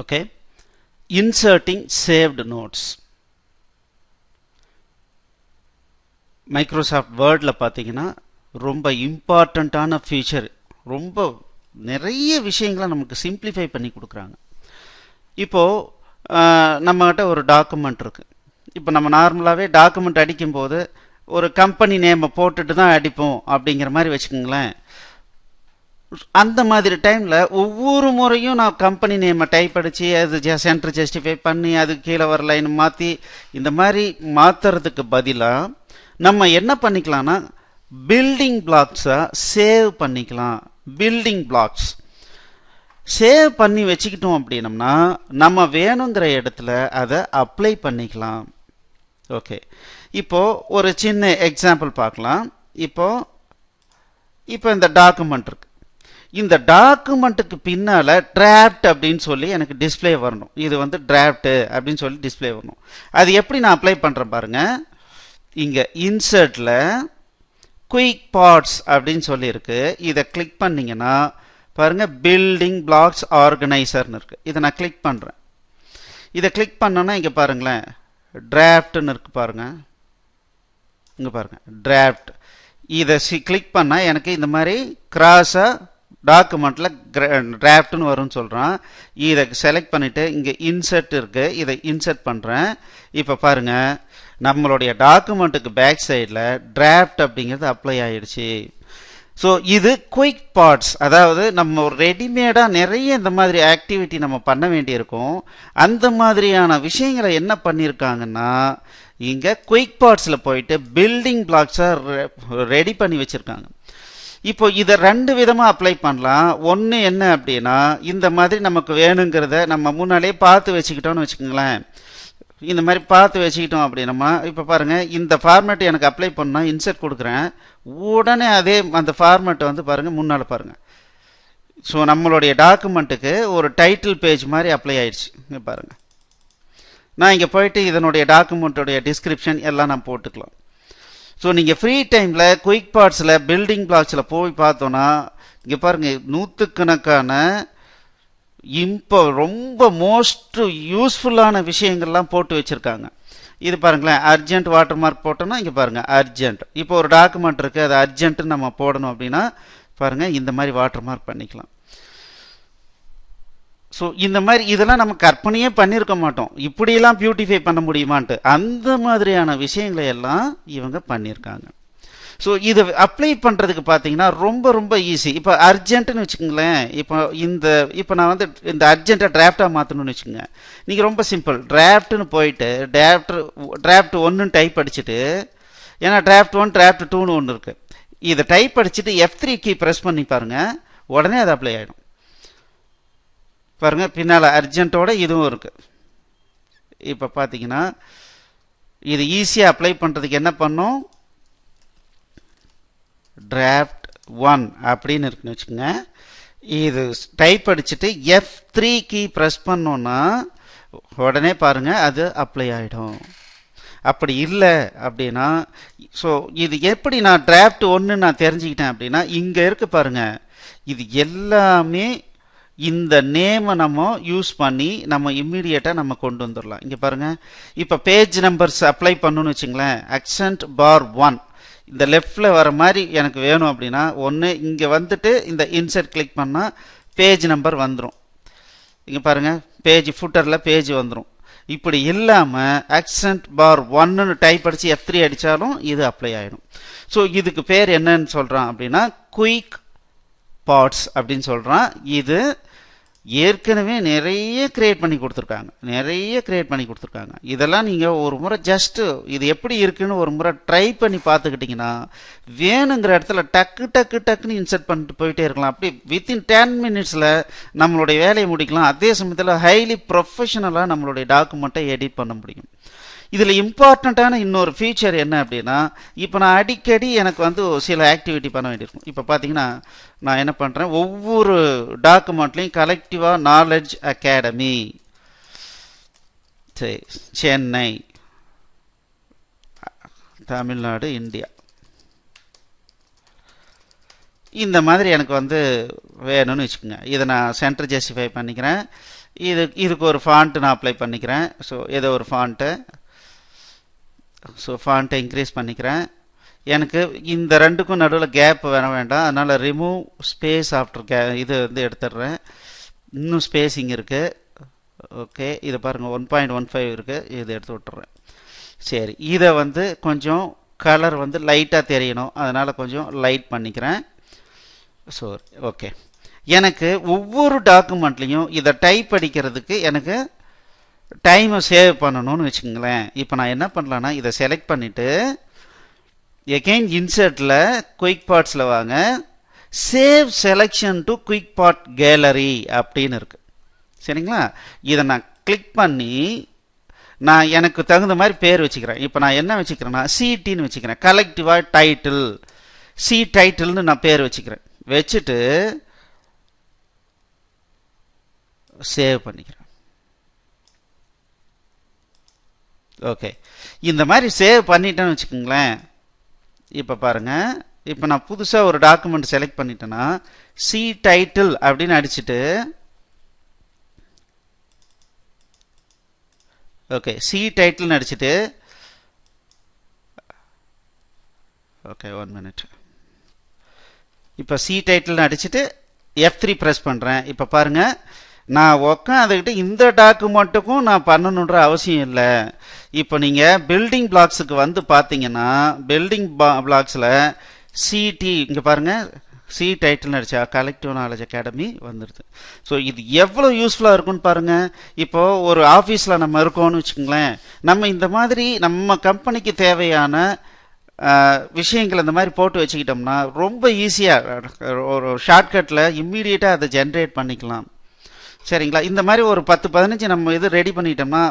Okay, inserting saved notes. Microsoft வேர்டில் பார்த்தீங்கன்னா ரொம்ப இம்பார்ட்டண்ட்டான ஃபீச்சர், ரொம்ப நிறைய விஷயங்களை நமக்கு சிம்பிளிஃபை பண்ணி கொடுக்குறாங்க. இப்போது நம்மகிட்ட ஒரு டாக்குமெண்ட் இருக்குது. இப்போ நம்ம நார்மலாகவே டாக்குமெண்ட் அடிக்கும்போது ஒரு கம்பெனி நேமை போட்டுட்டு தான் அடிப்போம் அப்படிங்கிற மாதிரி வச்சுக்கோங்களேன். அந்த மாதிரி டைமில் ஒவ்வொரு முறையும் நான் கம்பெனி நேமை டைப் அடித்து அது சென்டர் ஜஸ்டிஃபை பண்ணி அதுக்கு கீழே வர லைன் மாற்றி இந்த மாதிரி மாற்றுறதுக்கு பதிலாக நம்ம என்ன பண்ணிக்கலாம்னா பில்டிங் பிளாக்ஸை சேவ் பண்ணிக்கலாம். பில்டிங் பிளாக்ஸ் சேவ் பண்ணி வச்சுக்கிட்டோம் அப்படின்னம்னா நம்ம வேணுங்கிற இடத்துல அதை அப்ளை பண்ணிக்கலாம். ஓகே, இப்போது ஒரு சின்ன எக்ஸாம்பிள் பார்க்கலாம். இப்போ இந்த டாக்குமெண்ட் இருக்கு. இந்த டாக்குமெண்ட்டுக்கு பின்னால் டிராஃப்ட் அப்படின்னு சொல்லி எனக்கு டிஸ்பிளே வரணும். இது வந்து டிராஃப்ட் அப்படின்னு சொல்லி டிஸ்பிளே வரணும். அது எப்படி நான் அப்ளை பண்ணுறேன் பாருங்கள். இங்கே இன்சர்ட்டில் குயிக் பார்ட்ஸ் அப்படின்னு சொல்லியிருக்கு. இதை கிளிக் பண்ணிங்கன்னா பாருங்கள், பில்டிங் பிளாக்ஸ் ஆர்கனைசர்னு இருக்குது. இதை நான் கிளிக் பண்ணுறேன். இதை கிளிக் பண்ணோன்னா இங்கே பாருங்களேன், டிராஃப்ட்னு இருக்குது பாருங்கள். இங்கே பாருங்கள், டிராஃப்ட். இதை கிளிக் பண்ணால் எனக்கு இந்த மாதிரி கிராஸாக டாக்குமெண்ட்டில் டிராஃப்ட்னு வரும்னு சொல்கிறான். இதை செலக்ட் பண்ணிவிட்டு இங்கே இன்சர்ட் இருக்குது, இதை இன்சர்ட் பண்ணுறேன். இப்போ பாருங்கள், நம்மளுடைய டாக்குமெண்ட்டுக்கு பேக் சைடில் டிராஃப்ட் அப்படிங்கிறது அப்ளை ஆகிடுச்சு. ஸோ இது குயிக் பார்ட்ஸ், அதாவது நம்ம ஒரு ரெடிமேடாக நிறைய இந்த மாதிரி ஆக்டிவிட்டி நம்ம பண்ண வேண்டியிருக்கும். அந்த மாதிரியான விஷயங்களை என்ன பண்ணியிருக்காங்கன்னா இங்கே குயிக் பார்ட்ஸில் போயிட்டு பில்டிங் பிளாக்ஸை ரெடி பண்ணி வச்சுருக்காங்க. இப்போ இதை ரெண்டு விதமாக அப்ளை பண்ணலாம். ஒன்று என்ன அப்படின்னா, இந்த மாதிரி நமக்கு வேணுங்கிறத நம்ம முன்னாலேயே பார்த்து வச்சுக்கிட்டோன்னு வச்சுக்கோங்களேன். இந்த மாதிரி பார்த்து வச்சுக்கிட்டோம் அப்படின்னம்மா, இப்போ பாருங்கள், இந்த ஃபார்மேட் எனக்கு அப்ளை பண்ணால் இன்சர்ட் கொடுக்குறேன், உடனே அதே அந்த ஃபார்மேட்டை வந்து பாருங்கள் முன்னால் பாருங்கள். ஸோ நம்மளுடைய டாக்குமெண்ட்டுக்கு ஒரு டைட்டில் பேஜ் மாதிரி அப்ளை ஆயிடுச்சு. இங்கே பாருங்கள், நான் இங்கே போயிட்டு இதனுடைய டாக்குமெண்ட்டுடைய டிஸ்கிரிப்ஷன் எல்லாம் நான் போட்டுக்கலாம். ஸோ நீங்கள் ஃப்ரீ டைமில் குயிக் பார்ட்ஸில் பில்டிங் பிளாக்ஸில் போய் பார்த்தோன்னா இங்கே பாருங்கள், நூற்றுக்கணக்கான இப்போ ரொம்ப மோஸ்ட் யூஸ்ஃபுல்லான விஷயங்கள்லாம் போட்டு வச்சுருக்காங்க. இது பாருங்களேன், அர்ஜென்ட் வாட்டர் மார்க் போட்டோன்னா இங்கே பாருங்கள் அர்ஜென்ட். இப்போ ஒரு டாக்குமெண்ட் இருக்குது, அது அர்ஜென்ட்டுன்னு நம்ம போடணும் அப்படின்னா பாருங்கள் இந்த மாதிரி வாட்டர் மார்க் பண்ணிக்கலாம். ஸோ இந்த மாதிரி இதெல்லாம் நம்ம கற்பனையே பண்ணியிருக்க மாட்டோம், இப்படியெல்லாம் பியூட்டிஃபை பண்ண முடியுமான்ட்டு. அந்த மாதிரியான விஷயங்களை எல்லாம் இவங்க பண்ணியிருக்காங்க. ஸோ இதை அப்ளை பண்ணுறதுக்கு பார்த்தீங்கன்னா ரொம்ப ரொம்ப ஈஸி. இப்போ அர்ஜென்ட்டுன்னு வச்சுக்கோங்களேன். இப்போ நான் வந்து இந்த அர்ஜென்ட்டை டிராஃப்டாக மாற்றணும்னு வச்சுக்கோங்க. நீங்கள் ரொம்ப சிம்பிள், டிராஃப்ட்னு போயிட்டு டிராஃப்ட் 1 டைப் அடிச்சுட்டு, ஏன்னா டிராஃப்ட் 1 டிராஃப்ட் 2ன்னு ஒன்று இருக்குது. இதை டைப் அடிச்சுட்டு F3 கீ ப்ரெஸ் பண்ணி பாருங்கள், உடனே அது அப்ளை ஆகிடும். பாருங்கள், பின்னால் அர்ஜென்ட்டோட இதுவும் இருக்குது. இப்போ பார்த்தீங்கன்னா இது ஈஸியாக அப்ளை பண்ணுறதுக்கு என்ன பண்ணோம், டிராஃப்ட் 1 அப்படின்னு இருக்குன்னு வச்சுக்கோங்க. இது டைப் அடிச்சுட்டு F3 கீ ப்ரெஸ் பண்ணோன்னா உடனே பாருங்கள் அது அப்ளை ஆகிடும். அப்படி இல்லை அப்படின்னா, ஸோ இது எப்படி நான் டிராஃப்ட் 1 நான் தெரிஞ்சுக்கிட்டேன் அப்படின்னா, இங்கே இருக்கு பாருங்கள், இது எல்லாமே இந்த நேமை நம்ம யூஸ் பண்ணி நம்ம இம்மிடியேட்டாக நம்ம கொண்டு வந்துடலாம். இங்கே பாருங்கள், இப்போ பேஜ் நம்பர்ஸ் அப்ளை பண்ணணும்னு வச்சுங்களேன். அக்சென்ட் பார் 1 இந்த லெஃப்டில் வர மாதிரி எனக்கு வேணும் அப்படின்னா, ஒன்று இங்கே வந்துட்டு இந்த இன்சர்ட் கிளிக் பண்ணால் பேஜ் நம்பர் வந்துடும். இங்கே பாருங்கள், பேஜ் ஃபுட்டரில் பேஜ் வந்துடும். இப்படி இல்லாமல் அக்சென்ட் பார் 1ன்னு டைப் அடித்து F3 அடித்தாலும் இது அப்ளை ஆகிடும். ஸோ இதுக்கு பேர் என்னன்னு சொல்கிறான் அப்படின்னா குயிக் பார்ட்ஸ் அப்படின்னு சொல்கிறான். இது ஏற்கனவே நிறைய கிரியேட் பண்ணி கொடுத்துருக்காங்க. இதெல்லாம் நீங்கள் ஒரு முறை ஜஸ்ட்டு இது எப்படி இருக்குன்னு ஒரு முறை ட்ரை பண்ணி பார்த்துக்கிட்டிங்கன்னா வேணுங்கிற இடத்துல டக்குன்னு இன்சர்ட் பண்ணிட்டு போயிட்டே இருக்கலாம். அப்படி வித்தின் 10 மினிட்ஸில் நம்மளுடைய வேலையை முடிக்கலாம். அதே சமயத்தில் ஹைலி ப்ரொஃபஷனலாக நம்மளுடைய டாக்குமெண்ட்டை எடிட் பண்ண முடியும். இதில் இம்பார்ட்டண்ட்டான இன்னொரு ஃபீச்சர் என்ன அப்படின்னா, இப்போ நான் அடிக்கடி எனக்கு வந்து சில ஆக்டிவிட்டி பண்ண வேண்டியிருக்கும். இப்போ பார்த்தீங்கன்னா நான் என்ன பண்ணுறேன், ஒவ்வொரு டாக்குமெண்ட்லேயும் கலெக்டிவாக knowledge academy Chennai Tamil Nadu India இந்த மாதிரி எனக்கு வந்து வேணும்னு வச்சுக்கோங்க. இதை நான் சென்டர் ஜஸ்டிஃபை பண்ணிக்கிறேன். இதுக்கு ஒரு ஃபாண்ட்டு நான் அப்ளை பண்ணிக்கிறேன். ஸோ ஏதோ ஒரு ஃபாண்ட்டு, ஸோ ஃபாண்ட்டை இன்க்ரீஸ் பண்ணிக்கிறேன். எனக்கு இந்த ரெண்டுக்கும் நடுவில் கேப் வர வேண்டாம், அதனால் ரிமூவ் ஸ்பேஸ் ஆஃப்டர் இது வந்து எடுத்துடுறேன். இன்னும் ஸ்பேஸிங் இருக்குது. ஓகே, இதை பாருங்கள் 1.15 இருக்குது, இது எடுத்து விட்டுறேன். சரி, இதை வந்து கொஞ்சம் கலர் வந்து லைட்டாக தெரியணும், அதனால் கொஞ்சம் லைட் பண்ணிக்கிறேன். ஸோ ஓகே, எனக்கு ஒவ்வொரு டாக்குமெண்ட்லேயும் இதை டைப் அடிக்கிறதுக்கு எனக்கு டைமை சேவ் பண்ணணும்னு வச்சுக்கோங்களேன். இப்போ நான் என்ன பண்ணலான்னா இதை செலக்ட் பண்ணிவிட்டு எகெயின் இன்சர்ட்டில் குயிக் பார்ட்ஸில் வாங்க, save selection to quick part gallery அப்படின்னு இருக்கு. சரிங்களா, இதை நான் கிளிக் பண்ணி நான் எனக்கு தகுந்த மாதிரி பேர் வச்சுக்கிறேன். இப்போ நான் என்ன வச்சுக்கிறேன்னா சிடின்னு வச்சுக்கிறேன், கலெக்டிவாக டைட்டில், சி டைட்டில்னு நான் பேர் வச்சுக்கிறேன். வச்சுட்டு சேவ் பண்ணிக்கிறேன். ஓகே, இந்த மாதிரி சேவ் பண்ணிட்டேன்னு வச்சுக்கோங்களேன். இப்போ பாருங்கள், இப்போ நான் புதுசாக ஒரு டாக்குமெண்ட் செலக்ட் பண்ணிட்டேன்னா சி டைட்டில் அப்படின்னு அடிச்சுட்டு, ஓகே சி டைட்டில்னு அடிச்சுட்டு, ஓகே 1 minute, இப்போ சி டைட்டில்னு அடிச்சுட்டு F3 ப்ரெஸ் பண்ணுறேன். இப்போ பாருங்கள், நான் உக்காந்துக்கிட்டு இந்த டாக்குமெண்ட்டுக்கும் நான் பண்ணணுன்ற அவசியம் இல்லை. இப்போ நீங்கள் பில்டிங் பிளாக்ஸுக்கு வந்து பார்த்தீங்கன்னா பில்டிங் பிளாக்ஸில் சிடி இங்கே பாருங்கள், சி டைட்டில்னு அடிச்சா கலெக்டிவ் நாலேஜ் அகாடமி வந்துடுது. ஸோ இது எவ்வளோ யூஸ்ஃபுல்லாக இருக்குன்னு பாருங்கள். இப்போது ஒரு ஆஃபீஸில் நம்ம இருக்கோம்னு வச்சுக்கோங்களேன், நம்ம இந்த மாதிரி நம்ம கம்பெனிக்கு தேவையான விஷயங்கள் இந்த மாதிரி போட்டு வச்சுக்கிட்டோம்னா ரொம்ப ஈஸியாக ஒரு ஷார்ட்கட்டில் இம்மீடியட்டாக அதை ஜென்ரேட் பண்ணிக்கலாம். சரிங்களா, இந்த மாதிரி ஒரு 10-15 நம்ம இது ரெடி பண்ணிட்டோம்னா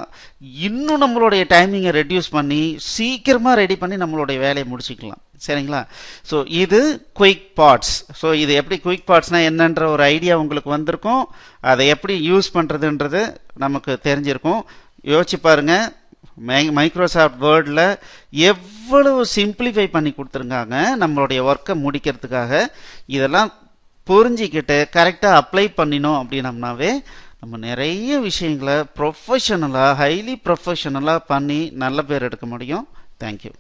இன்னும் நம்மளுடைய டைமிங்கை ரெடியூஸ் பண்ணி சீக்கிரமாக ரெடி பண்ணி நம்மளுடைய வேலையை முடிச்சுக்கலாம். சரிங்களா, ஸோ இது குயிக் பார்ட்ஸ். ஸோ இது எப்படி குயிக் பார்ட்ஸ்னால் என்னன்ற ஒரு ஐடியா உங்களுக்கு வந்திருக்கும். அதை எப்படி யூஸ் பண்ணுறதுன்றது நமக்கு தெரிஞ்சிருக்கும். யோசிச்சு பாருங்கள், மைக்ரோசாஃப்ட் வேர்டில் எவ்வளவு சிம்பிளிஃபை பண்ணி கொடுத்துருக்காங்க நம்மளுடைய ஒர்க்கை முடிக்கிறதுக்காக. இதெல்லாம் புரிஞ்சிக்கிட்டு கரெக்டாக அப்ளை பண்ணினோம் அப்படின்னம்னாவே நம்ம நிறைய விஷயங்களை ப்ரொஃபஷனலாக ஹைலி ப்ரொஃபஷனலாக பண்ணி நல்ல பேர் எடுக்க முடியும். தேங்க்யூ.